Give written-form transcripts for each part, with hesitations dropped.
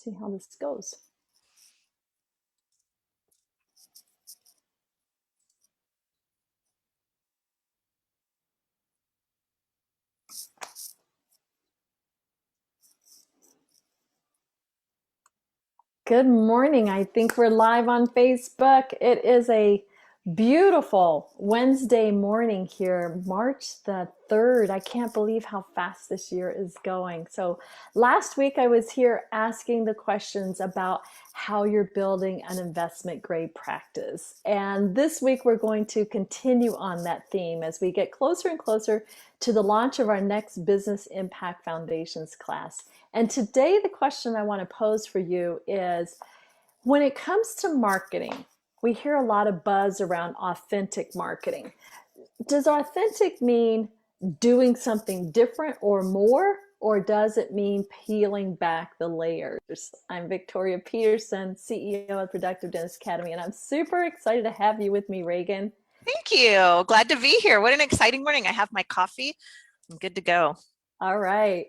see how this goes. Good morning. I think we're live on Facebook. It is a beautiful Wednesday morning here, March the 3rd. I can't believe how fast this year is going. So last week I was here asking the questions about how you're building an investment grade practice. And this week we're going to continue on that theme as we get closer and closer to the launch of our next Business Impact Foundations class. And today, the question I want to pose for you is, when it comes to marketing, we hear a lot of buzz around authentic marketing. Does authentic mean doing something different or more, or does it mean peeling back the layers? I'm Victoria Peterson, CEO of Productive Dentist Academy, and I'm super excited to have you with me, Reagan. Thank you. Glad to be here. What an exciting morning. I have my coffee. I'm good to go. All right.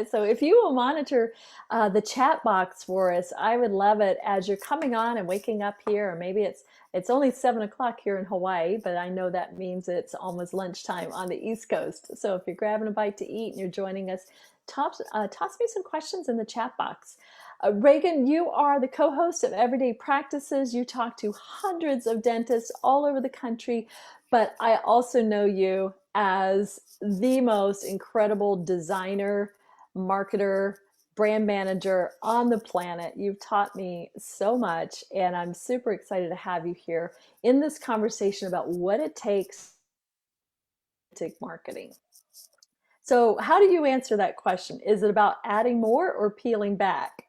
So if you will monitor the chat box for us, I would love it as you're coming on and waking up here. Or maybe it's only 7 o'clock here in Hawaii, but I know that means it's almost lunchtime on the East Coast. So if you're grabbing a bite to eat and you're joining us, toss me some questions in the chat box. Reagan, you are the co-host of Everyday Practices. You talk to hundreds of dentists all over the country, but I also know you as the most incredible designer, marketer, brand manager on the planet. You've taught me so much, and I'm super excited to have you here in this conversation about what it takes to marketing. So, how do you answer that question? Is it about adding more or peeling back?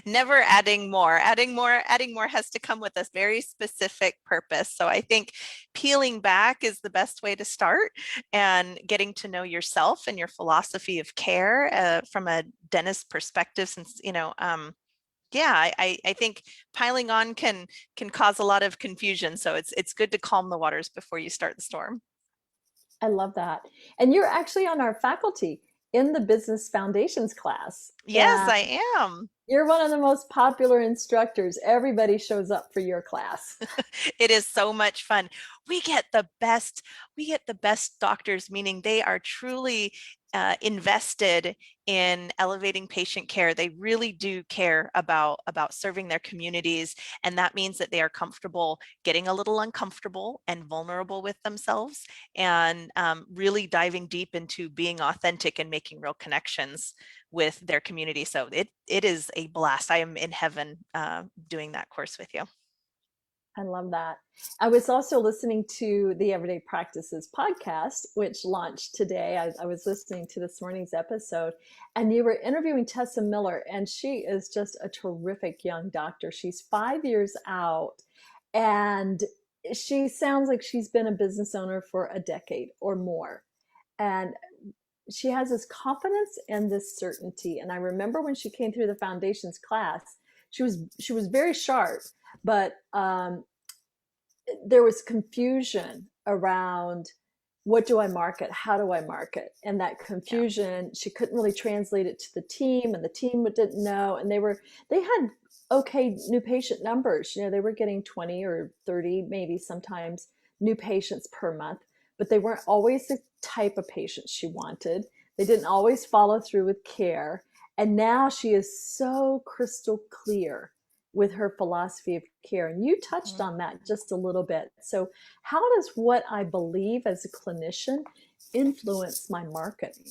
Never adding more. Adding more has to come with a very specific purpose. So I think peeling back is the best way to start, and getting to know yourself and your philosophy of care from a dentist perspective, since, yeah, I think piling on can cause a lot of confusion. So it's good to calm the waters before you start the storm. I love that. And you're actually on our faculty in the Business Foundations class. Yes, And I am. you're one of the most popular instructors. Everybody shows up for your class. It is so much fun. We get the best, we get the best doctors, meaning they are truly invested in elevating patient care. They really do care about serving their communities, and that means that they are comfortable getting a little uncomfortable and vulnerable with themselves, and really diving deep into being authentic and making real connections with their community. So it is a blast. I am in heaven doing that course with you. I love that. I was also listening to the Everyday Practices podcast, which launched today. I was listening to this morning's episode, and you were interviewing Tessa Miller, and she is just a terrific young doctor. She's 5 years out, and she sounds like she's been a business owner for a decade or more. And she has this confidence and this certainty. And I remember when she came through the foundations class, she was very sharp, but there was confusion around, what do I market? How do I market? And that Yeah. confusion, she couldn't really translate it to the team, and the team didn't know. And they had okay new patient numbers. They were getting 20 or 30, maybe sometimes, new patients per month, but they weren't always the type of patients she wanted. They didn't always follow through with care. And now she is so crystal clear with her philosophy of care. And you touched Mhm. on that just a little bit. So, how does what I believe as a clinician influence my marketing?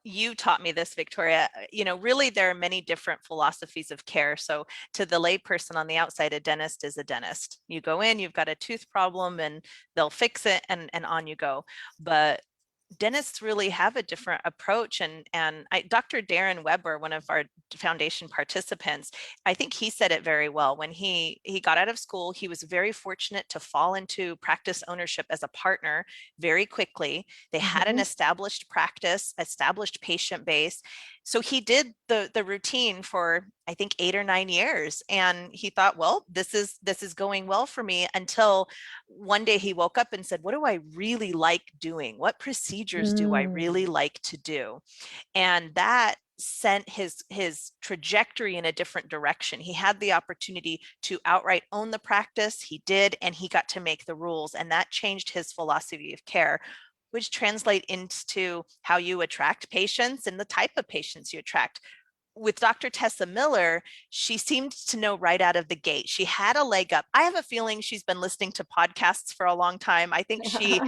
You taught me this, Victoria. Really, there are many different philosophies of care. So, to the layperson on the outside, a dentist is a dentist. You go in, you've got a tooth problem, and they'll fix it, and on you go. But dentists really have a different approach, and Dr. Darren Weber, one of our foundation participants, I think he said it very well. When he got out of school, he was very fortunate to fall into practice ownership as a partner very quickly. They had an Mm-hmm. established practice, established patient base. So he did the routine for, I think, 8 or 9 years, and he thought, well, this is going well for me, until one day he woke up and said, what do I really like doing? What procedures do I Mm. really like to do? And that sent his trajectory in a different direction. He had the opportunity to outright own the practice. He did, and he got to make the rules, and that changed his philosophy of care, which translate into how you attract patients and the type of patients you attract. With Dr. Tessa Miller, she seemed to know right out of the gate. She had a leg up. I have a feeling she's been listening to podcasts for a long time. I think she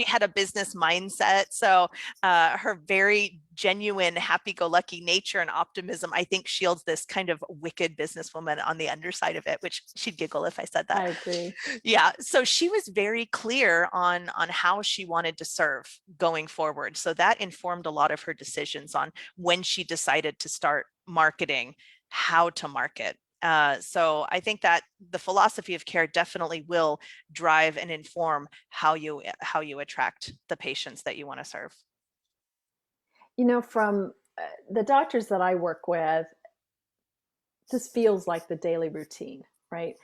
had a business mindset. So her very genuine, happy-go-lucky nature and optimism, I think, shields this kind of wicked businesswoman on the underside of it, which she'd giggle if I said that. I agree. Yeah. So she was very clear on how she wanted to serve going forward. So that informed a lot of her decisions on when she decided to start marketing, how to market. So I think that the philosophy of care definitely will drive and inform how you attract the patients that you want to serve. From the doctors that I work with, this feels like the daily routine, right?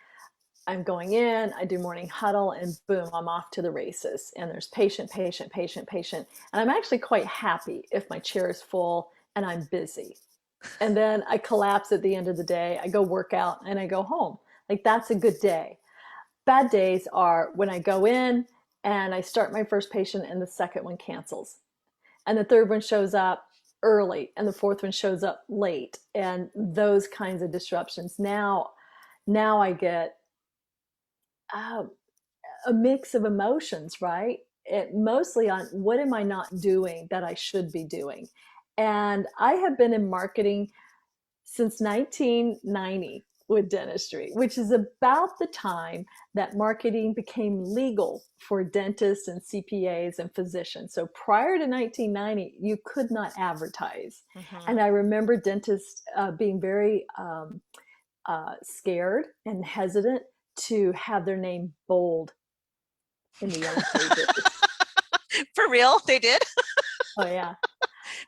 I'm going in, I do morning huddle, and boom, I'm off to the races. And there's patient, patient, patient, patient. And I'm actually quite happy if my chair is full and I'm busy. And then I collapse at the end of the day. I go work out and I go home. Like, that's a good day. Bad days are when I go in and I start my first patient and the second one cancels. And the third one shows up early and the fourth one shows up late, and those kinds of disruptions. Now I get uh, a mix of emotions, right? Mostly on what am I not doing that I should be doing. And I have been in marketing since 1990 with dentistry, which is about the time that marketing became legal for dentists and CPAs and physicians. So prior to 1990, you could not advertise. Mm-hmm. And I remember dentists being very scared and hesitant to have their name bold in the yellow pages. For real, they did. Oh yeah,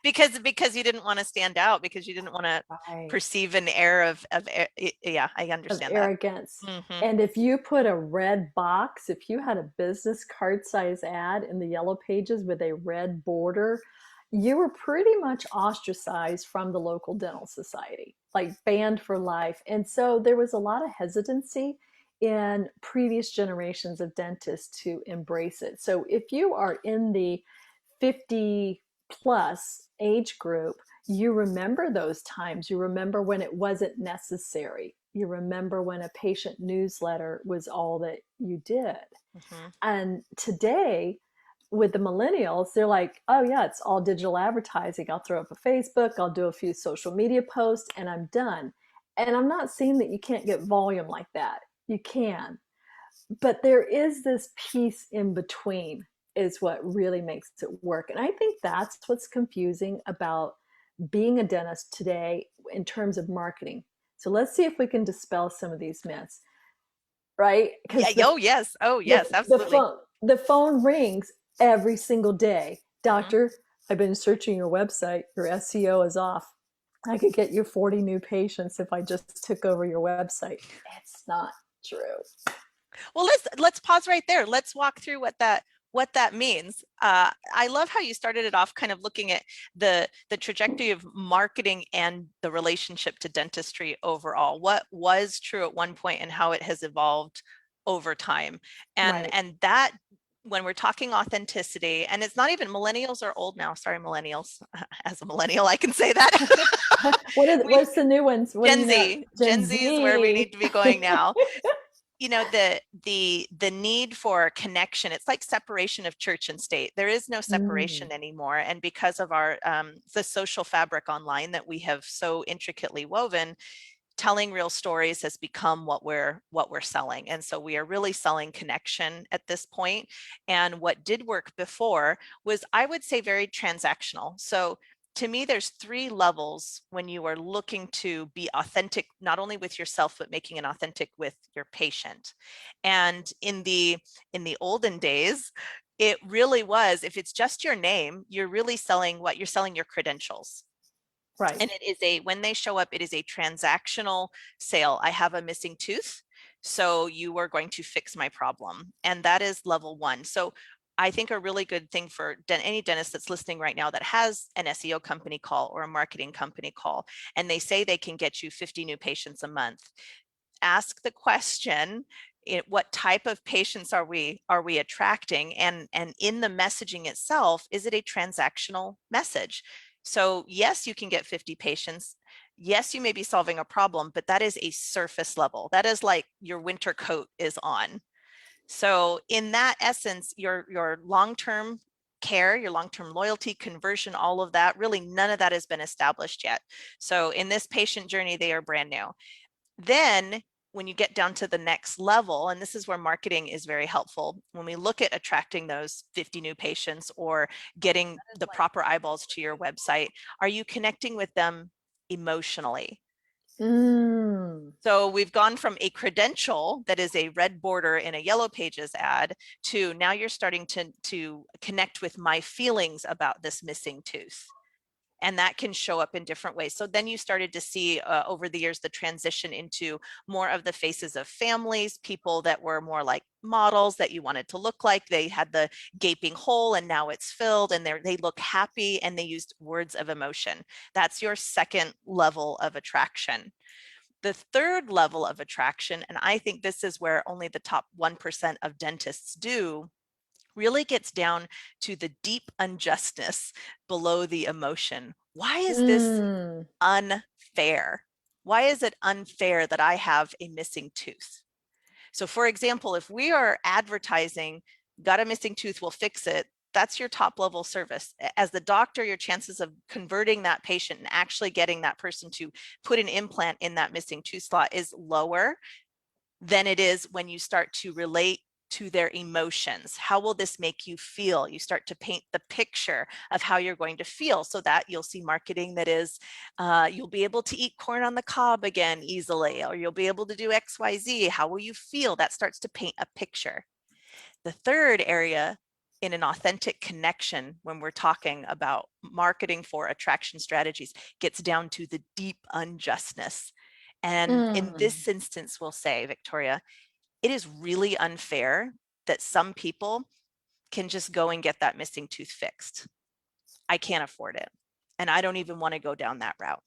because you didn't want to stand out, because you didn't want to right. perceive an air of yeah, I Of understand that. arrogance. Mm-hmm. And if you put a red box, if you had a business card size ad in the yellow pages with a red border, you were pretty much ostracized from the local dental society, like banned for life. And so there was a lot of hesitancy in previous generations of dentists to embrace it. So if you are in the 50 plus age group, you remember those times. You remember when it wasn't necessary. You remember when a patient newsletter was all that you did. Mm-hmm. And today, with the millennials, they're like, oh, yeah, it's all digital advertising. I'll throw up a Facebook, I'll do a few social media posts, and I'm done. And I'm not saying that you can't get volume like that. You can. But there is this piece in between, is what really makes it work. And I think that's what's confusing about being a dentist today in terms of marketing. So let's see if we can dispel some of these myths, right? Yeah. Because Oh yes, absolutely. the phone rings every single day. Mm-hmm. Doctor, I've been searching your website. Your SEO is off. I could get you 40 new patients if I just took over your website. It's not true. Well, let's pause right there. Let's walk through what that means. I love how you started it off kind of looking at the trajectory of marketing and the relationship to dentistry overall. What was true at one point and how it has evolved over time. And Right. and that, when we're talking authenticity, and it's not even, millennials are old now. Sorry, millennials. As a millennial, I can say that. What's the new ones? What do Gen you know? Z. Gen Z is where we need to be going now. The need for connection, it's like separation of church and state. There is no separation anymore, and because of our the social fabric online that we have so intricately woven, telling real stories has become what we're selling. And so we are really selling connection at this point. And what did work before was, I would say, very transactional. So to me, there's three levels when you are looking to be authentic, not only with yourself, but making it authentic with your patient. And in the olden days, it really was, if it's just your name, you're really selling what you're selling, your credentials. Right. And it is when they show up, it is a transactional sale. I have a missing tooth, so you are going to fix my problem. And that is level one. So I think a really good thing for any dentist that's listening right now that has an SEO company call or a marketing company call, and they say they can get you 50 new patients a month, ask the question, what type of patients are we attracting, and in the messaging itself, is it a transactional message? So yes, you can get 50 patients. Yes, you may be solving a problem, but that is a surface level. That is like your winter coat is on. So in that essence, your long-term care, your long-term loyalty, conversion, all of that, really none of that has been established yet. So in this patient journey, they are brand new. Then when you get down to the next level, and this is where marketing is very helpful, when we look at attracting those 50 new patients or getting the proper eyeballs to your website, are you connecting with them emotionally? Mm. So we've gone from a credential that is a red border in a yellow pages ad to now you're starting to connect with my feelings about this missing tooth. And that can show up in different ways. So then you started to see over the years the transition into more of the faces of families, people that were more like models that you wanted to look like. They had the gaping hole and now it's filled, and they look happy, and they used words of emotion. That's your second level of attraction. The third level of attraction, and I think this is where only the top 1% of dentists do, really gets down to the deep unjustness below the emotion. Why is this Mm. unfair? Why is it unfair that I have a missing tooth? So for example, if we are advertising, got a missing tooth, we'll fix it, that's your top level service. As the doctor, your chances of converting that patient and actually getting that person to put an implant in that missing tooth slot is lower than it is when you start to relate to their emotions. How will this make you feel? You start to paint the picture of how you're going to feel, so that you'll see marketing that is, you'll be able to eat corn on the cob again easily, or you'll be able to do XYZ. How will you feel? That starts to paint a picture. The third area in an authentic connection, when we're talking about marketing for attraction strategies, gets down to the deep unjustness. And in Mm. this instance, we'll say, Victoria, it is really unfair that some people can just go and get that missing tooth fixed. I can't afford it. And I don't even want to go down that route.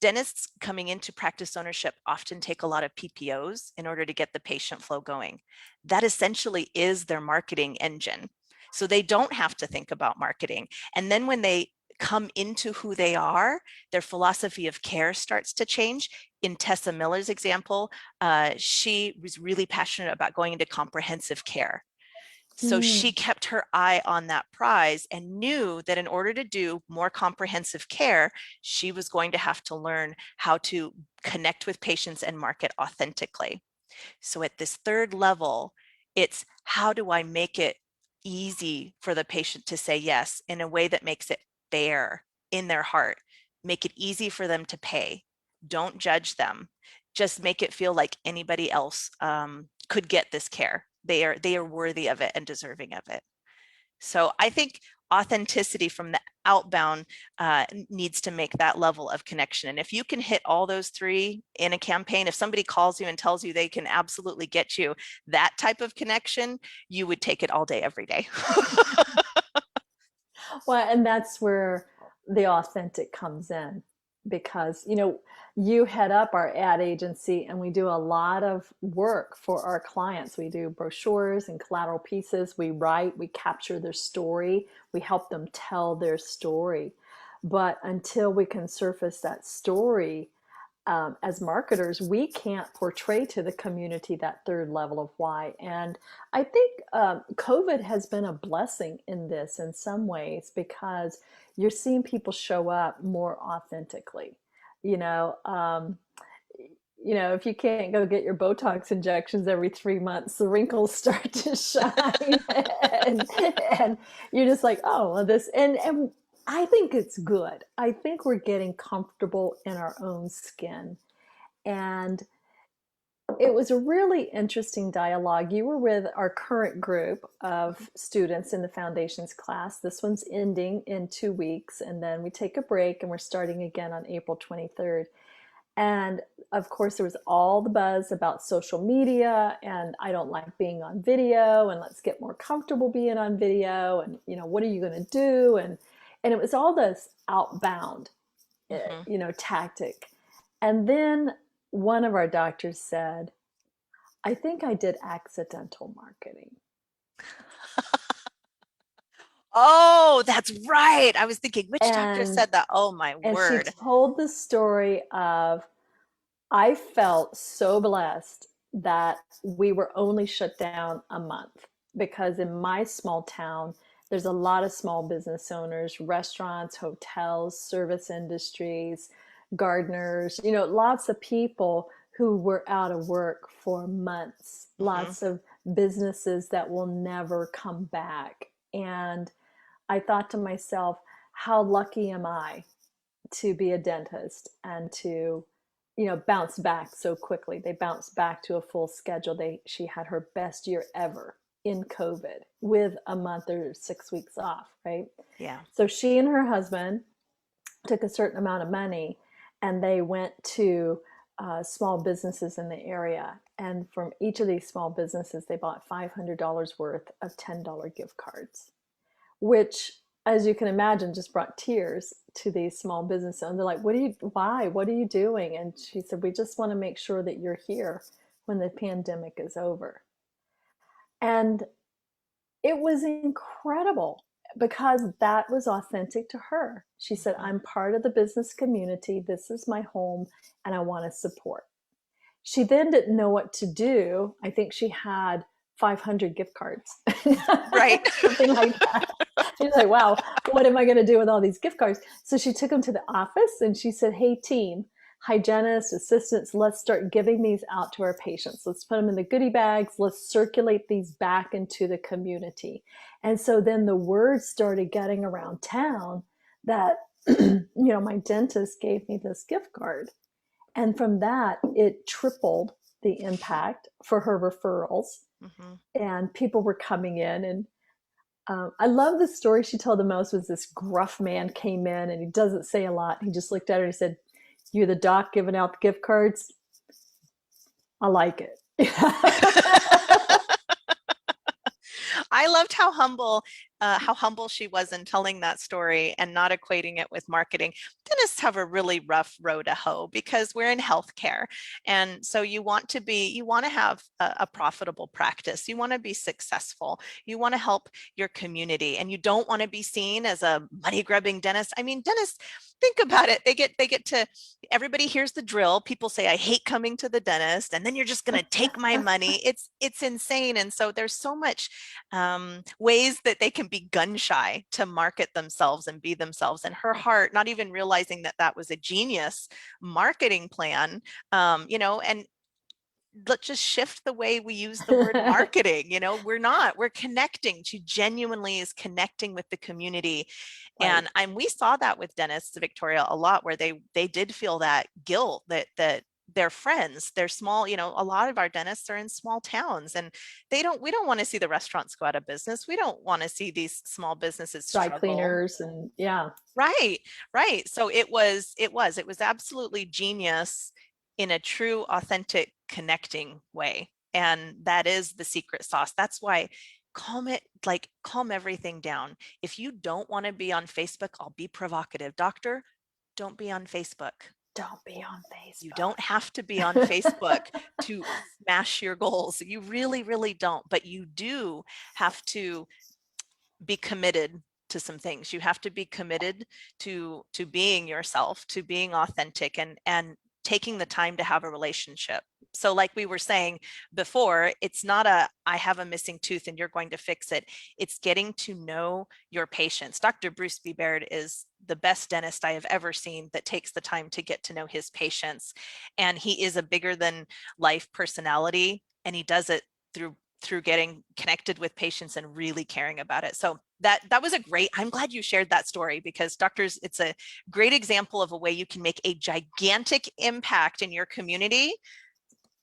Dentists coming into practice ownership often take a lot of PPOs in order to get the patient flow going. That essentially is their marketing engine. So they don't have to think about marketing. And then when they come into who they are, their philosophy of care starts to change. In Tessa Miller's example, she was really passionate about going into comprehensive care. So she Mm. kept her eye on that prize and knew that in order to do more comprehensive care, she was going to have to learn how to connect with patients and market authentically. So at this third level, it's how do I make it easy for the patient to say yes in a way that makes it fair in their heart, make it easy for them to pay. Don't judge them. Just make it feel like anybody else could get this care. They are worthy of it and deserving of it. So I think authenticity from the outbound needs to make that level of connection. And if you can hit all those three in a campaign, if somebody calls you and tells you they can absolutely get you that type of connection, you would take it all day, every day. Well, and that's where the authentic comes in because, you head up our ad agency and we do a lot of work for our clients. We do brochures and collateral pieces. We write, we capture their story, we help them tell their story. But until we can surface that story, as marketers, we can't portray to the community that third level of why. And I think COVID has been a blessing in this in some ways because you're seeing people show up more authentically. You know, um, if you can't go get your Botox injections every 3 months, the wrinkles start to shine, and you're just like, oh, well, this, and I think it's good. I think we're getting comfortable in our own skin, and it was a really interesting dialogue. You were with our current group of students in the foundations class. This one's ending in 2 weeks, and then we take a break, and we're starting again on April 23rd. And of course, there was all the buzz about social media, and I don't like being on video, and let's get more comfortable being on video, and what are you going to do? And it was all this outbound, Hmm. tactic. And then one of our doctors said, I think I did accidental marketing. Oh, that's right. I was thinking, which doctor And said that? Oh my and she word. told the story of, I felt so blessed that we were only shut down a month, because in my small town, there's a lot of small business owners, restaurants, hotels, service industries, gardeners, lots of people who were out of work for months, Hmm. lots of businesses that will never come back. And I thought to myself, how lucky am I to be a dentist and to bounce back so quickly. They bounced back to a full schedule. She had her best year ever in COVID with a month or 6 weeks off, right? Yeah. So she and her husband took a certain amount of money, and they went to small businesses in the area, and from each of these small businesses they bought $500 worth of $10 gift cards, which, as you can imagine, just brought tears to these small business owners. They're like, why? What are you doing? And she said, we just want to make sure that you're here when the pandemic is over. And it was incredible because that was authentic to her. She said, Hmm. I'm part of the business community. This is my home, and I want to support. She then didn't know what to do. I think she had 500 gift cards, Right. something like that. She's like, wow, what am I going to do with all these gift cards? So she took them to the office and she said, hey, team, hygienists, assistants, let's start giving these out to our patients. Let's put them in the goodie bags. Let's circulate these back into the community. And so then the word started getting around town that, my dentist gave me this gift card. And from that, it tripled the impact for her referrals. Hmm. And people were coming in. And I love the story she told the most was this gruff man came in, and he doesn't say a lot. He just looked at her and said, you're the doc giving out the gift cards? I like it. I loved how humble she was in telling that story and not equating it with marketing. Dentists have a really rough road to hoe because we're in healthcare, and so you want to have a profitable practice. You want to be successful. You want to help your community, and you don't want to be seen as a money grubbing dentist. I mean, dentists, think about it. They get to, everybody hears the drill. People say, I hate coming to the dentist, and then you're just going to take my money. It's insane. And so there's so much ways that they can be gun shy to market themselves and be themselves. And her heart, not even realizing that that was a genius marketing plan, and let's just shift the way we use the word marketing. We're connecting. She genuinely is connecting with the community. Right. And we saw that with dentists, Victoria, a lot, where they did feel that guilt that their friends, they're small, a lot of our dentists are in small towns, and we don't want to see the restaurants go out of business. We don't want to see these small businesses Dry struggle. cleaners and yeah. Right, right. So it was absolutely genius in a true, authentic, connecting way. And that is the secret sauce. That's why calm everything down. If you don't want to be on Facebook, I'll be provocative. Doctor, don't be on Facebook. Don't be on You Facebook. don't have to be on Facebook to smash your goals. You really, really don't. But you do have to be committed to some things. You have to be committed to being yourself, to being authentic, and taking the time to have a relationship. So like we were saying before, it's not I have a missing tooth and you're going to fix it. It's getting to know your patients. Dr. Bruce B. Baird is the best dentist I have ever seen that takes the time to get to know his patients. And he is a bigger than life personality, and he does it through getting connected with patients and really caring about it. So that was I'm glad you shared that story, because doctors, it's a great example of a way you can make a gigantic impact in your community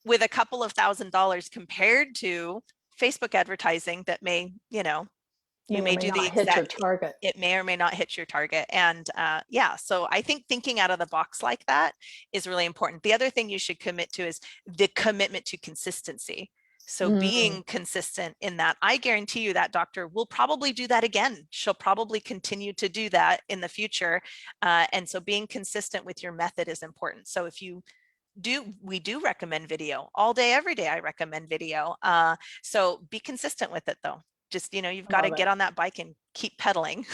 with a couple of $1,000s compared to Facebook advertising that may, You May or may may do the not hit your exact, target. it may or may not hit your target. And yeah, so I think thinking out of the box like that is really important. The other thing you should commit to is the commitment to consistency. So Mm, being consistent in that, I guarantee you that doctor will probably do that again. She'll probably continue to do that in the future. And so being consistent with your method is important. So if you do, we do recommend video all day, every day. I recommend video. So be consistent with it though. Just, you've I got to love it. get on that bike and keep pedaling.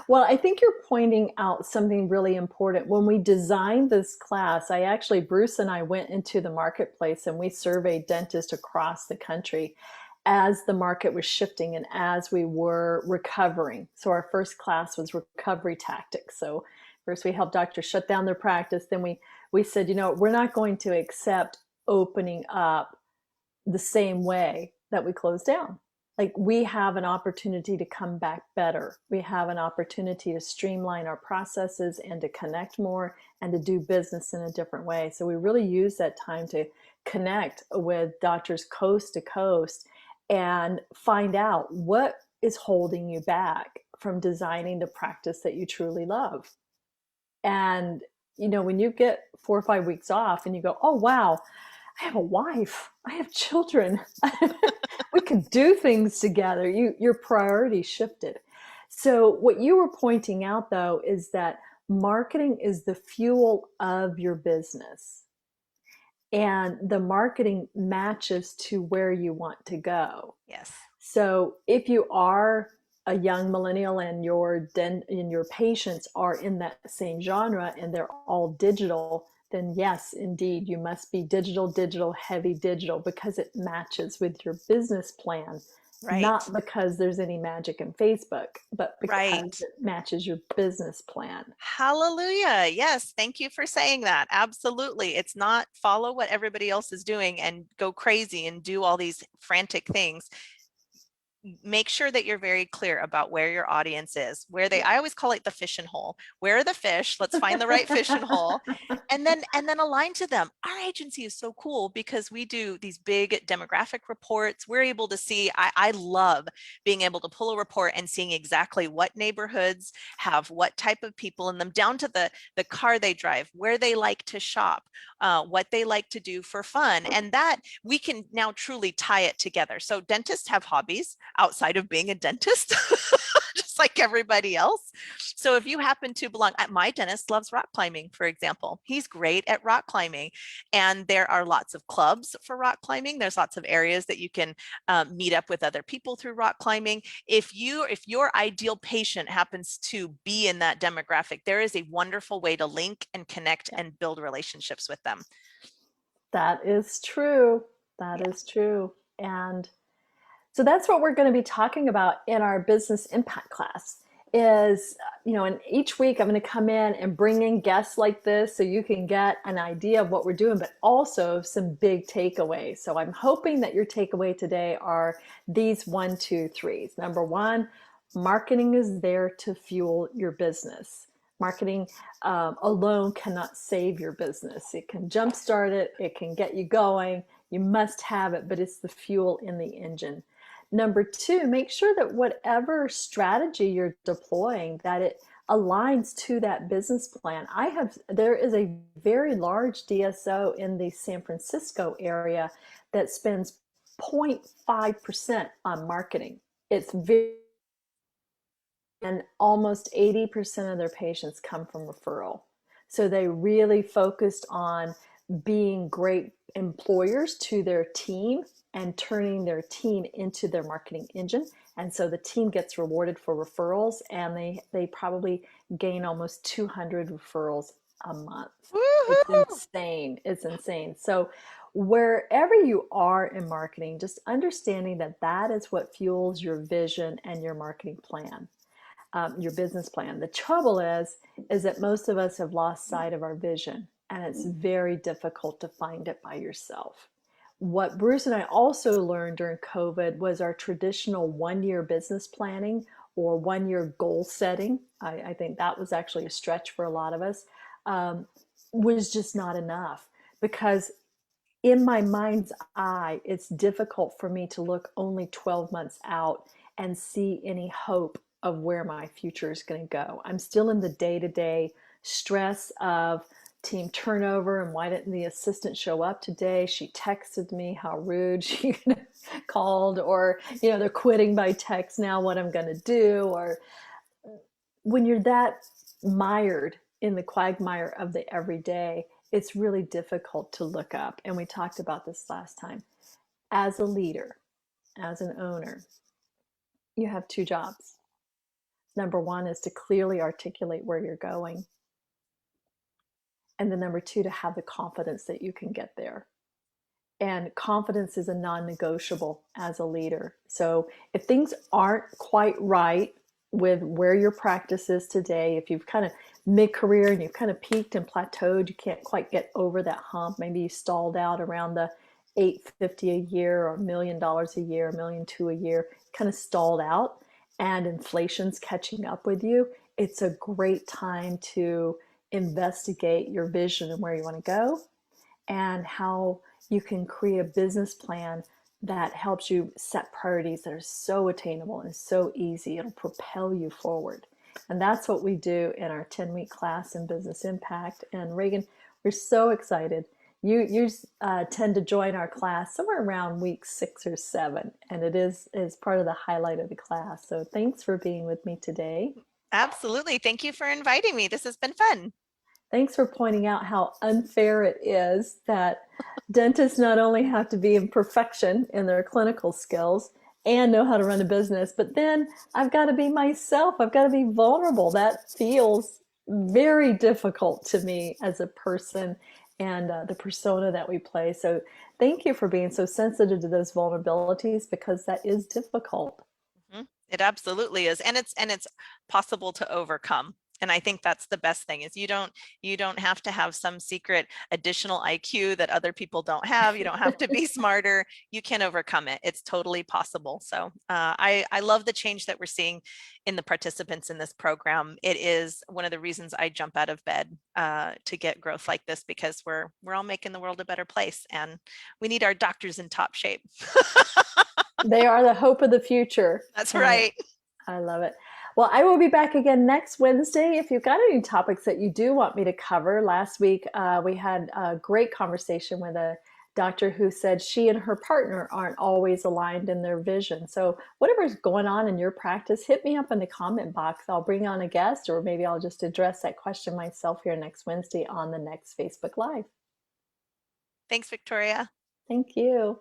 Well, I think you're pointing out something really important. When we designed this class, Bruce and I went into the marketplace and we surveyed dentists across the country as the market was shifting and as we were recovering. So our first class was recovery tactics. So first we helped doctors shut down their practice. Then we said, we're not going to accept opening up the same way that we closed down. Like, we have an opportunity to come back better. We have an opportunity to streamline our processes and to connect more and to do business in a different way. So we really use that time to connect with doctors coast to coast and find out what is holding you back from designing the practice that you truly love. And when you get 4 or 5 weeks off and you go, oh wow, I have a wife, I have children, we can do things together. Your priority shifted. So what you were pointing out though is that marketing is the fuel of your business, and the marketing matches to where you want to go. Yes. So if you are a young millennial and your patients are in that same genre and they're all digital, then yes, indeed, you must be digital, digital, heavy digital, because it matches with your business plan, Right. not because there's any magic in Facebook, but because Right. it matches your business plan. Hallelujah. Yes. Thank you for saying that. Absolutely. It's not follow what everybody else is doing and go crazy and do all these frantic things. Make sure that you're very clear about where your audience is, where they, Yeah. I always call it the fishing hole. Where are the fish? Let's find the right fishing hole, and then align to them. Our agency is so cool because we do these big demographic reports. We're able to see, I love being able to pull a report and seeing exactly what neighborhoods have what type of people in them, down to the car they drive, where they like to shop, what they like to do for fun. And that we can now truly tie it together. So dentists have hobbies outside of being a dentist, just like everybody else. So if you happen to belong, my dentist loves rock climbing, for example. He's great at rock climbing. And there are lots of clubs for rock climbing. There's lots of areas that you can meet up with other people through rock climbing. If your ideal patient happens to be in that demographic, there is a wonderful way to link and connect and build relationships with them. That is true. That Yeah. is true. And so that's what we're going to be talking about in our business impact class is, and each week I'm going to come in and bring in guests like this so you can get an idea of what we're doing, but also some big takeaways. So I'm hoping that your takeaway today are these 1, 2, 3s. Number one, marketing is there to fuel your business. Marketing alone cannot save your business. It can jumpstart it. It can get you going. You must have it, but it's the fuel in the engine. Number two, make sure that whatever strategy you're deploying, that it aligns to that business plan. There is a very large DSO in the San Francisco area that spends 0.5% on marketing. It's very, and almost 80% of their patients come from referral. So they really focused on being great employers to their team and turning their team into their marketing engine. And so the team gets rewarded for referrals, and they probably gain almost 200 referrals a month. It's Woohoo! insane. It's insane. So wherever you are in marketing, just understanding that that is what fuels your vision and your marketing plan, your business plan. The trouble is that most of us have lost sight of our vision, and it's very difficult to find it by yourself. What Bruce and I also learned during COVID was our traditional 1 year business planning or 1 year goal setting. I think that was actually a stretch for a lot of us, um, was just not enough, because in my mind's eye, it's difficult for me to look only 12 months out and see any hope of where my future is going to go. I'm still in the day-to-day stress of team turnover and why didn't the assistant show up today? She texted me, how rude. She called, or they're quitting by text now, what I'm going to do. Or when you're that mired in the quagmire of the everyday, it's really difficult to look up. And we talked about this last time. As a leader, as an owner, you have two jobs. Number one is to clearly articulate where you're going. And then number two, to have the confidence that you can get there. And confidence is a non-negotiable as a leader. So if things aren't quite right with where your practice is today, if you've kind of mid-career and you've kind of peaked and plateaued, you can't quite get over that hump, maybe you stalled out around the $850 a year or $1 million a year, $1.2 million a year, kind of stalled out, and inflation's catching up with you, it's a great time to investigate your vision and where you want to go, and how you can create a business plan that helps you set priorities that are so attainable and so easy. It'll propel you forward. And that's what we do in our 10-week class in Business Impact. And Reagan, we're so excited. You tend to join our class somewhere around week 6 or 7, and it is part of the highlight of the class. So thanks for being with me today. Absolutely. Thank you for inviting me. This has been fun. Thanks for pointing out how unfair it is that dentists not only have to be in perfection in their clinical skills and know how to run a business, but then I've got to be myself. I've got to be vulnerable. That feels very difficult to me as a person, and the persona that we play. So thank you for being so sensitive to those vulnerabilities, because that is difficult. It absolutely is. And it's possible to overcome. And I think that's the best thing, is you don't have to have some secret additional IQ that other people don't have. You don't have to be smarter. You can overcome it. It's totally possible. So I love the change that we're seeing in the participants in this program. It is one of the reasons I jump out of bed to get growth like this, because we're all making the world a better place, and we need our doctors in top shape. They are the hope of the future. That's right. I love it. Well, I will be back again next Wednesday. If you've got any topics that you do want me to cover, last week we had a great conversation with a doctor who said she and her partner aren't always aligned in their vision. So whatever's going on in your practice, hit me up in the comment box. I'll bring on a guest, or maybe I'll just address that question myself here next Wednesday on the next Facebook Live. Thanks, Victoria. Thank you.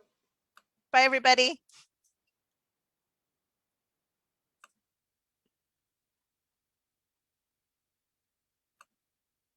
Bye, everybody.